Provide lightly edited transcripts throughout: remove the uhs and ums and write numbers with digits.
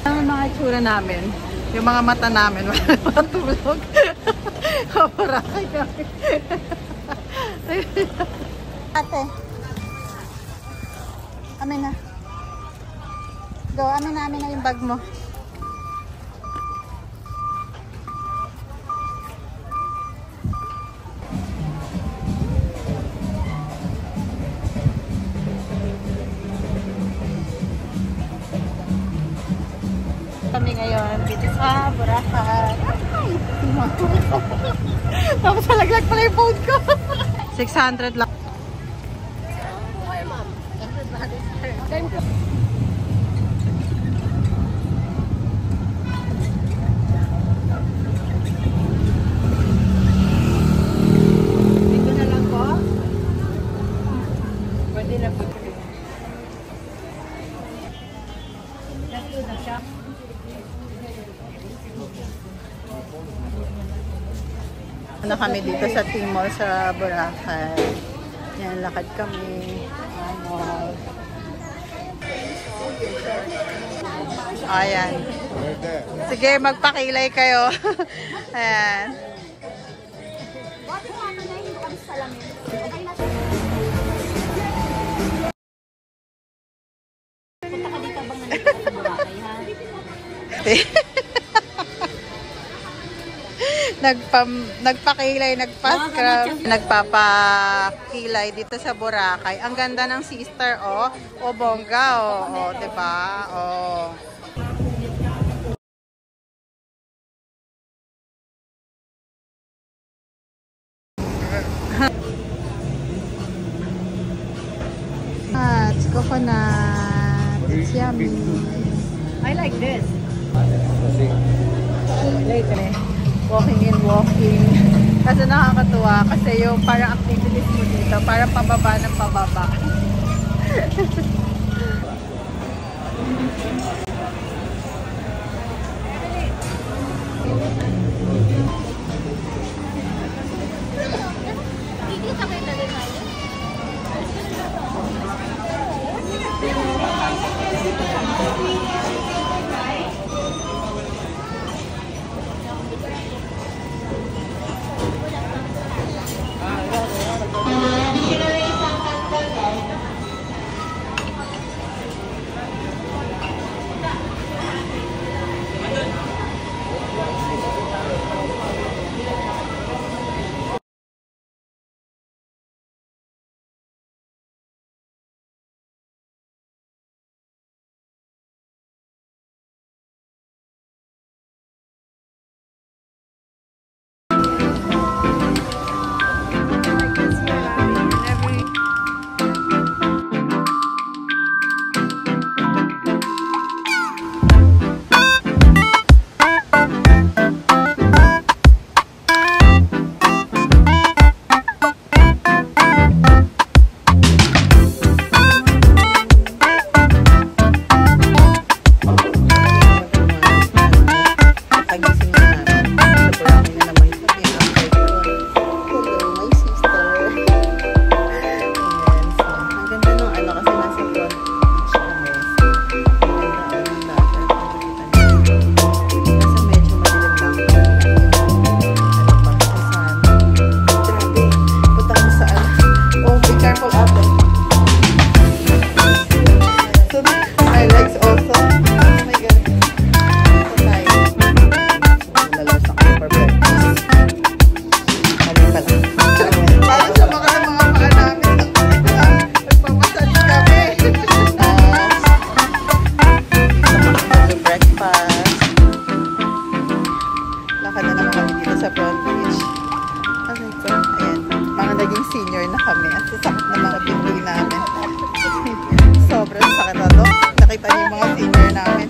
Ang mga itsura namin, yung mga mata namin, wala matulog. Kaparakay kami. Ate, amin na. Go, amin na yung bag mo. Kami ngayon dito sa Boracay. Tapos malaglag pala yung phone ko. 600 lang. Hi, ma'am. Everybody's here. Dito na lang po. Pwede na po. Ano kami dito sa Timor sa Boracay. Yan, lakad kami. Ayan. Sige, magpakilay kayo. Ayan. Punta ka dito bang nandito sa Boracay, ha? Nagpakilay, nagpapakilay dito sa Boracay. Ang ganda ng sister, oh. O, bongga, oh. O, diba? Oh. It's coconut. It's yummy. I like this. Later, walking and walking. Kasi nakakatuwa kasi yung parang activities mo dito, parang pababa ng pababa. Senior na kami at sasakit na mga binti namin. Sobrang sakit na to. Nakita niyo yung mga senior namin.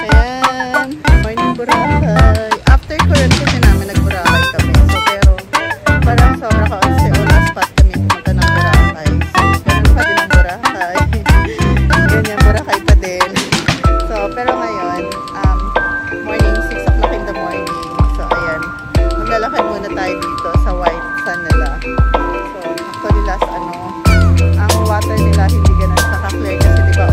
Ayan. Morning Boracay. After quarantine namin nag-Boracay kami. So pero parang sobra ka kasi all spot kami pumunta ng Boracay. So ganun pa din ang Boracay. Ganyan, Boracay pa din. So pero ngayon, morning 6 o'clock in the morning. So ayan. Maglalakad muna tayo dito sa white sand nila. So, actually last ang water nila hindi ganun sa ka-clear kasi diba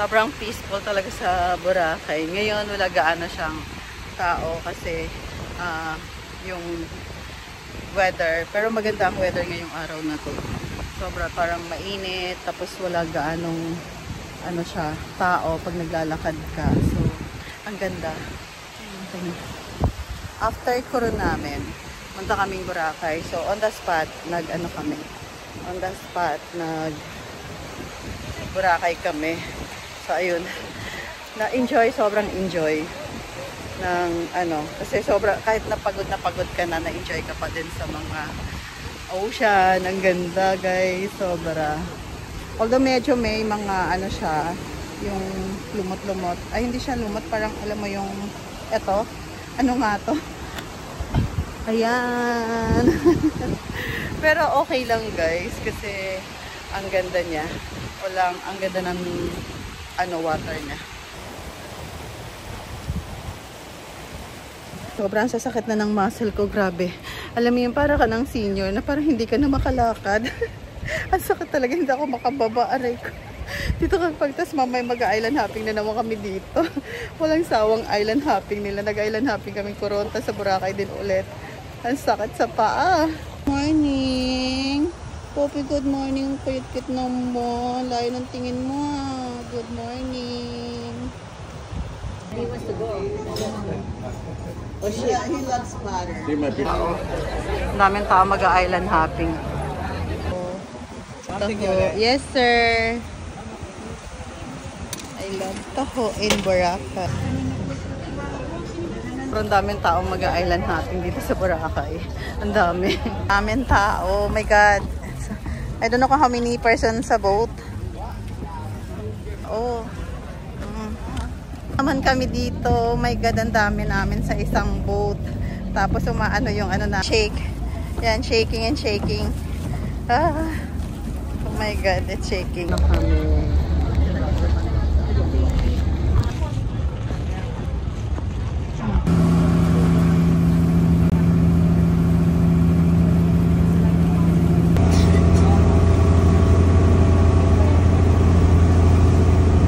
Sobrang peaceful talaga sa Boracay. Ngayon, wala gaano siyang tao kasi yung weather. Pero maganda ang weather ngayong araw na to. Sobra parang mainit. Tapos wala gaanong tao pag naglalakad ka. So, ang ganda. After Coron namin, punta kaming Boracay. So, on the spot, Boracay kami. So, ayun. Na-enjoy, sobrang enjoy ng kasi kahit na pagod ka na-enjoy ka pa din sa mga ocean. Ang ganda, guys. Sobra. Although medyo may mga siya, yung lumot-lumot. Ay, hindi siya lumot. Parang alam mo yung eto. Ano nga to? Ayan. Pero okay lang, guys. Kasi ang ganda niya. Ang ganda ng water niya. Sobrang sasakit na ng muscle ko. Grabe. Alam mo yun, para ka ng senior na parang hindi ka na makalakad. Ang sakit talaga. Hindi ako makababa. Aray ko. Dito kapag tas mamay mag-island hopping na naman kami dito. Walang sawang island hopping nila. Nag-island hopping kami Coronta sa Boracay din ulit. Ang sakit sa paa. Morning! Poppy, good morning. Kayat-kit na mo. Layo ng tingin mo. Good morning. He wants to go. Oh shit. Yeah, he loves water. Ang daming tao mag-island hopping. Yes, sir. I love Taho in Boracay. Pero ang daming tao mag-island hopping dito sa Boracay. Ang dami. Daming tao. Oh my God. I don't know kung how many persons sa boat. Oh. Naman kami dito. Oh my God, ang dami namin sa isang boat. Tapos umaano yung na shake. Yan, shaking and shaking. Ah. Oh my God, it's shaking.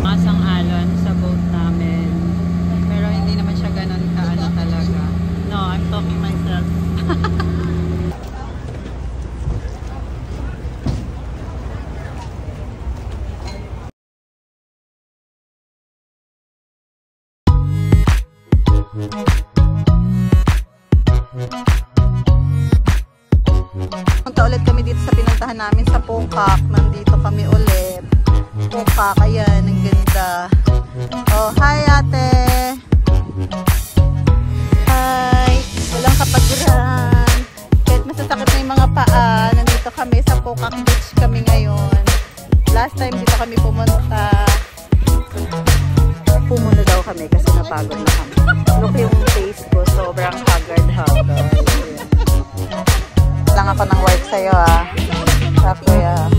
Masang alon sa boat namin. Pero hindi naman siya ganun talaga. No, I'm talking myself. Punta ulit kami dito sa pinuntahan namin sa Pukak. Nandito kami ulit. Pukak, ayan, ang ganda. Oh, hi ate! Hi! Walang kapaguran. Kahit masasakit na yung mga paa, nandito kami sa Pukak Beach kami ngayon. Last time dito kami pumunta. Pumunta daw kami kasi napagod na kami. Look yung face ko, sobrang haggard. Lang ako ng work sa'yo kuya.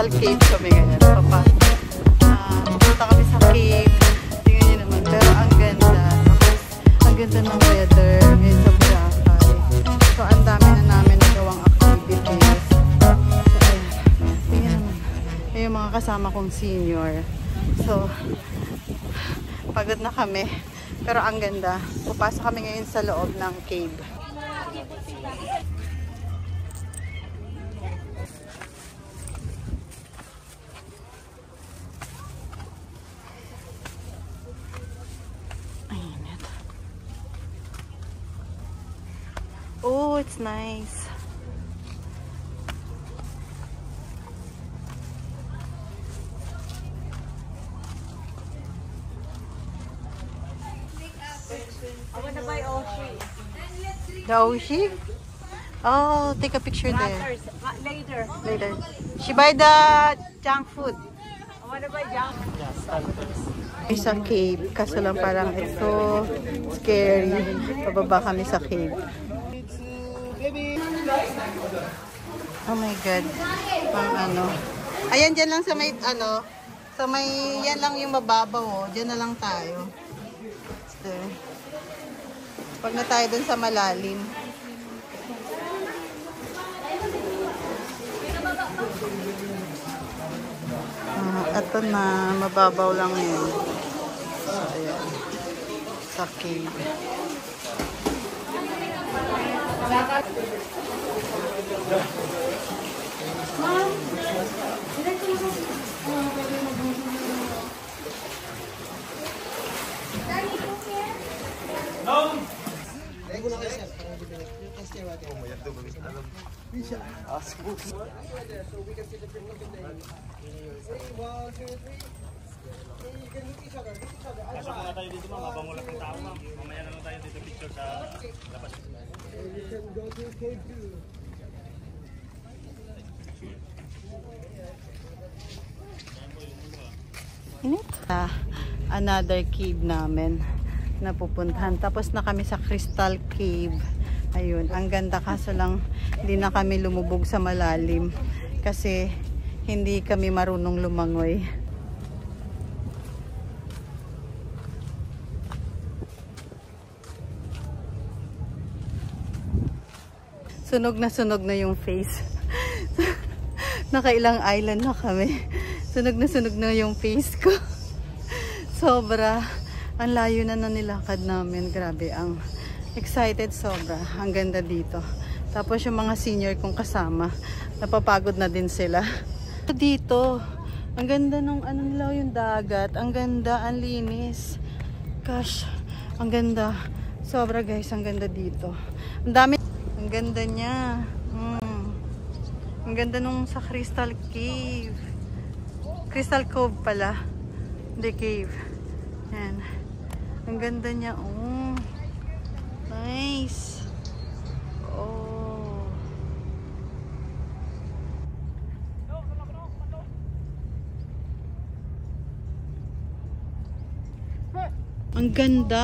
Cave kami ganyan. Pupunta kami sa cave. Tingnan nyo naman. Pero ang ganda. Tapos, ang ganda ng weather ngayon sa Boracay. So, ang dami na namin nagawang activities. So, ayan. Tingnan naman. Ayan yung mga kasama kong senior. So, pagod na kami. Pero ang ganda. Pupasok kami ngayon sa loob ng cave. Oh, it's nice. I wanna buy Oshi. The Oshi? Oh, take a picture there. Later. Later. She buy the junk food. I wanna buy junk. May sa cave. Kaso lang parang it's so scary. Pababa kami sa cave. Oh my God. Pang ano. Ayan, dyan lang sa may ano. Sa may, yan lang yung mababaw. Oh. Dyan na lang tayo. There. Pag na tayo dun sa malalim. Ito na, mababaw lang yun. So, ayan. Sa cave. Pasok muna tayo dito ma'am, habang wala pang tao ma'am. Mamaya na lang tayo dito picture sa labas. Another cave namin na pupuntahan. Tapos na kami sa Crystal Cave. Ayun, ang ganda kaso lang hindi na kami lumubog sa malalim kasi hindi kami marunong lumangoy. Sunog na yung face. Nakailang island na kami. Sunog na yung face ko. Sobra. Ang layo na nilakad namin. Grabe, ang excited sobra. Ang ganda dito. Tapos yung mga senior kong kasama, napapagod na din sila. Dito, ang ganda nung ano nila yung dagat. Ang ganda, ang linis. Gosh, ang ganda. Sobra guys, ang ganda dito. Ang dami. Ang ganda niya. Ang ganda nung sa Crystal Cave. Crystal Cove pala. The cave. Yan. Ang ganda niya. Oh. Nice. Oh. Ang ganda.